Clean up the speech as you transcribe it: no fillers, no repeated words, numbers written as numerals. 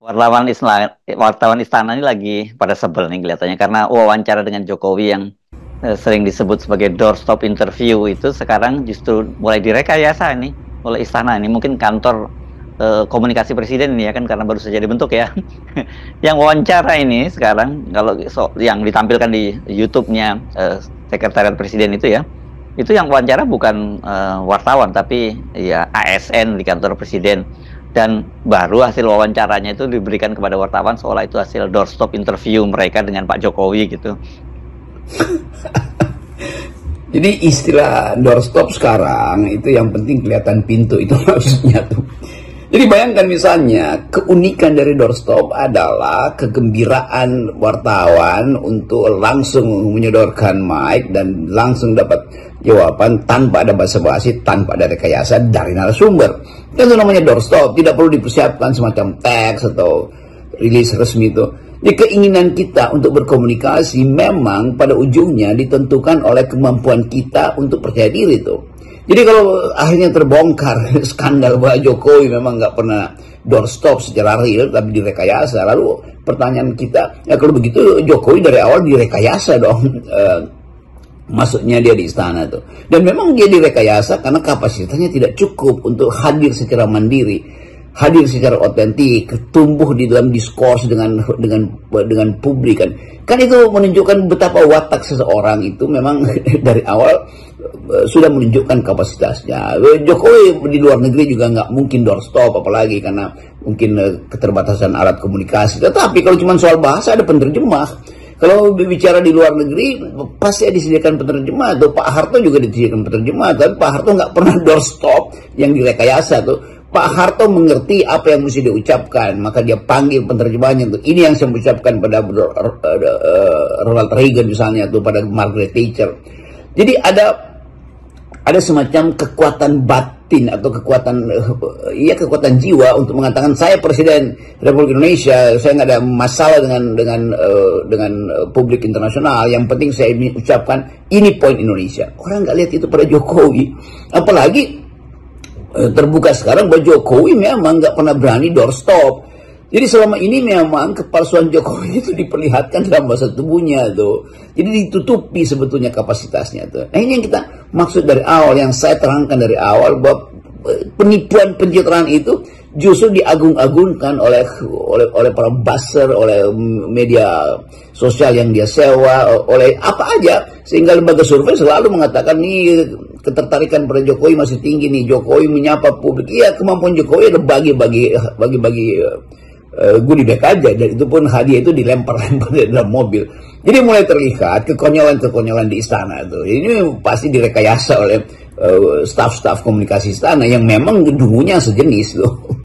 Wartawan istana ini lagi pada sebel nih kelihatannya karena wawancara dengan Jokowi yang sering disebut sebagai doorstop interview itu sekarang justru mulai direkayasa ini oleh istana ini. Mungkin kantor komunikasi presiden ini ya kan karena baru saja dibentuk ya. Yang wawancara ini sekarang kalau yang ditampilkan di YouTube-nya sekretariat presiden itu yang wawancara bukan wartawan tapi ya ASN di kantor presiden, dan baru hasil wawancaranya itu diberikan kepada wartawan seolah itu hasil doorstop interview mereka dengan Pak Jokowi gitu. Jadi istilah doorstop sekarang itu yang penting kelihatan pintu itu maksudnya tuh. Jadi bayangkan misalnya keunikan dari doorstop adalah kegembiraan wartawan untuk langsung menyodorkan mic dan langsung dapat jawaban tanpa ada basa-basi, tanpa ada rekayasa dari narasumber. Itu namanya doorstop, tidak perlu dipersiapkan semacam teks atau rilis resmi itu. Jadi keinginan kita untuk berkomunikasi memang pada ujungnya ditentukan oleh kemampuan kita untuk percaya diri tuh. Jadi kalau akhirnya terbongkar skandal bahwa Jokowi memang nggak pernah doorstop secara real tapi direkayasa, lalu pertanyaan kita, ya kalau begitu Jokowi dari awal direkayasa dong masuknya dia di istana tuh. Dan memang dia direkayasa karena kapasitasnya tidak cukup untuk hadir secara mandiri, hadir secara otentik, tumbuh di dalam diskurs dengan publik kan. Kan itu menunjukkan betapa watak seseorang itu memang dari awal sudah menunjukkan kapasitasnya. Jokowi di luar negeri juga nggak mungkin doorstop, apalagi karena mungkin keterbatasan alat komunikasi. Tetapi kalau cuma soal bahasa ada penerjemah. Kalau bicara di luar negeri pasti disediakan penerjemah tuh. Pak Harto juga disediakan penerjemah, tapi Pak Harto nggak pernah doorstop yang direkayasa tuh. Pak Harto mengerti apa yang mesti diucapkan, maka dia panggil penerjemahnya tuh. Ini yang saya ucapkan pada Ronald Reagan misalnya tuh, pada Margaret Thatcher. Jadi ada semacam kekuatan batin atau kekuatan jiwa untuk mengatakan saya Presiden Republik Indonesia, saya nggak ada masalah dengan publik internasional, yang penting saya ucapkan ini poin Indonesia. Orang nggak lihat itu pada Jokowi, apalagi terbuka sekarang bahwa Jokowi memang nggak pernah berani doorstop. Jadi selama ini memang kepalsuan Jokowi itu diperlihatkan dalam bahasa tubuhnya tuh. Jadi ditutupi sebetulnya kapasitasnya tuh. Nah ini yang kita maksud dari awal, yang saya terangkan dari awal, bahwa penipuan pencitraan itu justru diagung-agungkan oleh para buzzer, oleh media sosial yang dia sewa, oleh apa aja, sehingga lembaga survei selalu mengatakan nih ketertarikan pada Jokowi masih tinggi nih, Jokowi menyapa publik. Iya, kemampuan Jokowi ada bagi goodie bag aja, dan itu pun hadiah itu dilempar-lempar dari dalam mobil. Jadi mulai terlihat kekonyolan-kekonyolan di istana itu. Ini pasti direkayasa oleh staf-staf komunikasi istana yang memang dulunya sejenis loh.